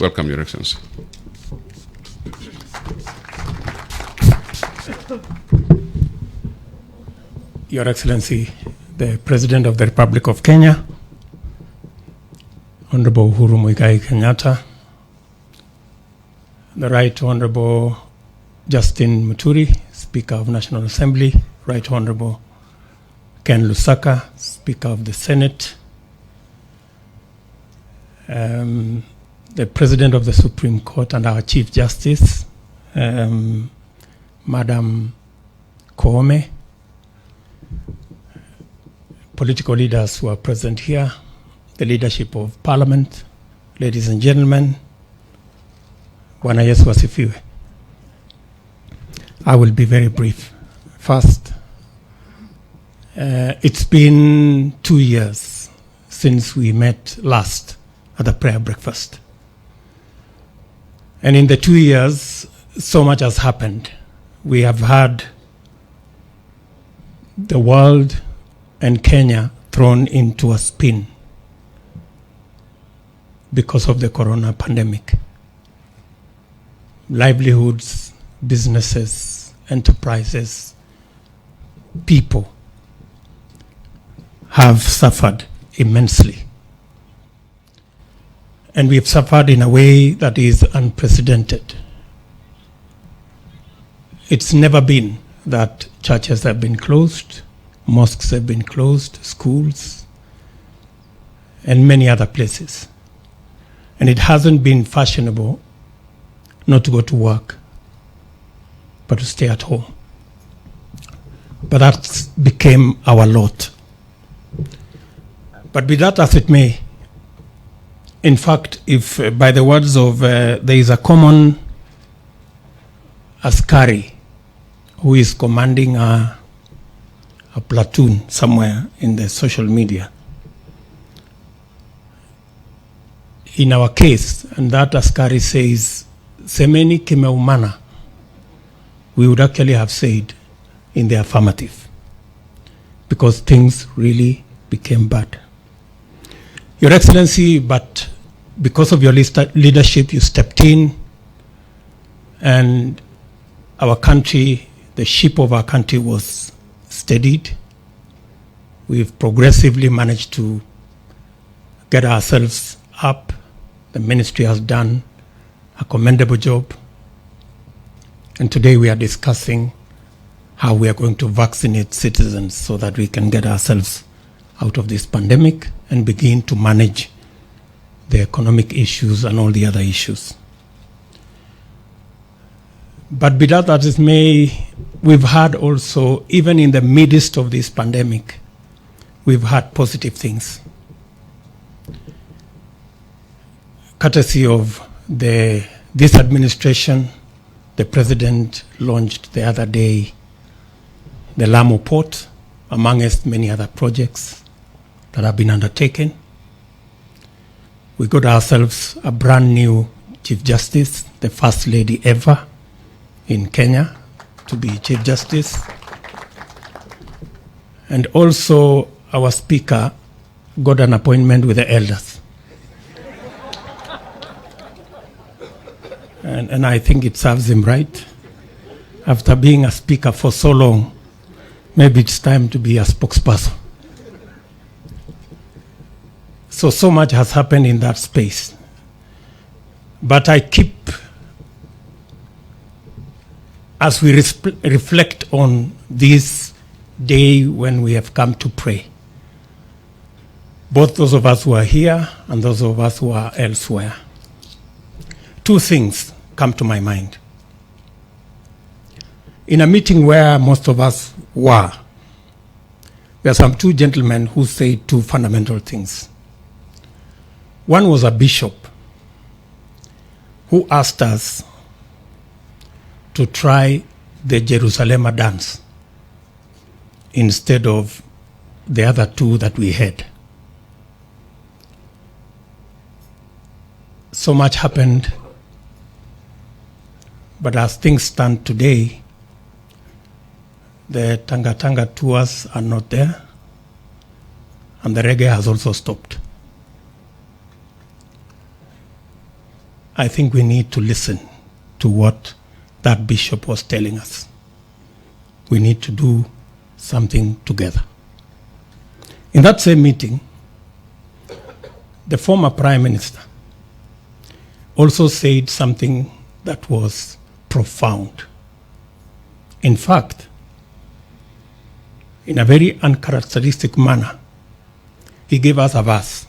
Welcome, Your Excellency. Your Excellency, the President of the Republic of Kenya, Honorable Uhuru Kenyatta, the Right Honorable Justin Muturi, Speaker of National Assembly, Right Honorable Ken Lusaka, Speaker of the Senate, the President of the Supreme Court and our Chief Justice, Madam Koome, political leaders who are present here, the leadership of Parliament, ladies and gentlemen, Bwana Yesu asifiwe. I will be very brief. First, it's been 2 years since we met last at the prayer breakfast. And in the 2 years, so much has happened. We have had the world and Kenya thrown into a spin because of the corona pandemic. Livelihoods, businesses, enterprises, people have suffered immensely. And we've suffered in a way that is unprecedented. It's never been that churches have been closed, mosques have been closed, schools, and many other places. And it hasn't been fashionable not to go to work, but to stay at home. But that became our lot. But be that as it may, in fact, if by the words of, there is a common askari who is commanding a platoon somewhere in the social media. In our case, and that askari says, SEMA KIMEUMANA, we would actually have said in the affirmative, because things really became bad. Your Excellency, but because of your leadership, you stepped in, and our country, the ship of our country was steadied. We've progressively managed to get ourselves up. The ministry has done a commendable job. And today we are discussing how we are going to vaccinate citizens so that we can get ourselves out of this pandemic and begin to manage the economic issues and all the other issues. But be that as it may, we've had also, even in the midst of this pandemic, we've had positive things. Courtesy of this administration, the President launched the other day the Lamu Port, amongst many other projects that have been undertaken. We got ourselves a brand new Chief Justice, the first lady ever in Kenya to be Chief Justice. And also our Speaker got an appointment with the elders. And I think it serves him right. After being a speaker for so long, maybe it's time to be a spokesperson. So much has happened in that space. But I keep, as we reflect on this day when we have come to pray, both those of us who are here and those of us who are elsewhere, two things come to my mind. In a meeting where most of us were, there are some two gentlemen who said two fundamental things. One was a bishop who asked us to try the Jerusalem dance instead of the other two that we had. So much happened, but as things stand today, the Tanga tours are not there, and the reggae has also stopped. I think we need to listen to what that bishop was telling us. We need to do something together. In that same meeting, the former Prime Minister also said something that was profound. In fact, in a very uncharacteristic manner, he gave us a verse.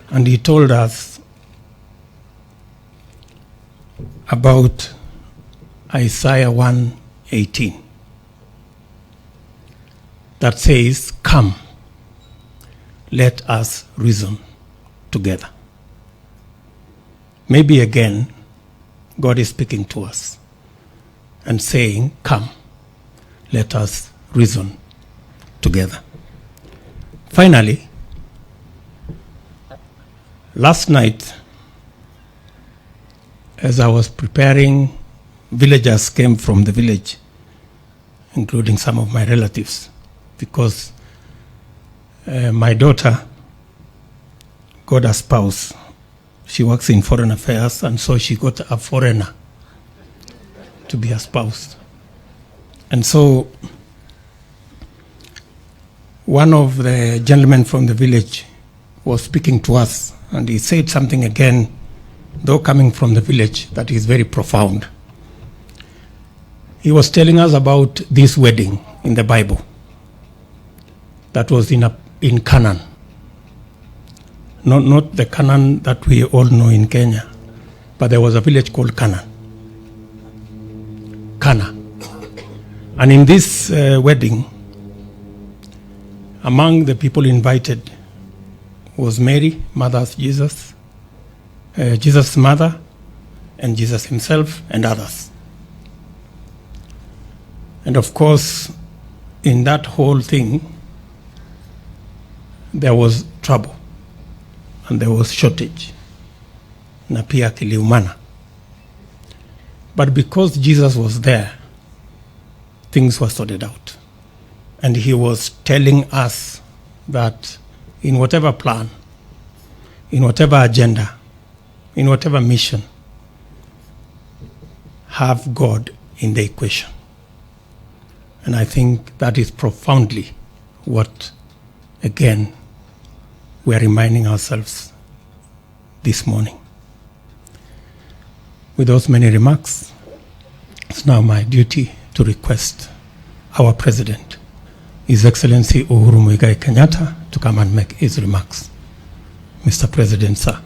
And he told us about Isaiah 1:18 that says, "Come, let us reason together." Maybe again, God is speaking to us and saying, "Come, let us reason together." Finally, last night, as I was preparing, villagers came from the village, including some of my relatives, because my daughter got a spouse. She works in foreign affairs, and so she got a foreigner to be her spouse. And so one of the gentlemen from the village was speaking to us, and he said something again, though coming from the village, that is very profound. He was telling us about this wedding in the Bible that was in Canaan. Not the Canaan that we all know in Kenya, but there was a village called Cana. And in this wedding, among the people invited was Mary, mother of Jesus, Jesus' mother, and Jesus himself, and others. And of course, in that whole thing, there was trouble, and there was shortage, na pia kiliumana. But because Jesus was there, things were sorted out. And he was telling us that in whatever plan, in whatever agenda, in whatever mission, have God in the equation. And I think that is profoundly what, again, we are reminding ourselves this morning. With those many remarks, it's now my duty to request our President, His Excellency Uhuru Kenyatta, to come and make his remarks. Mr. President, sir.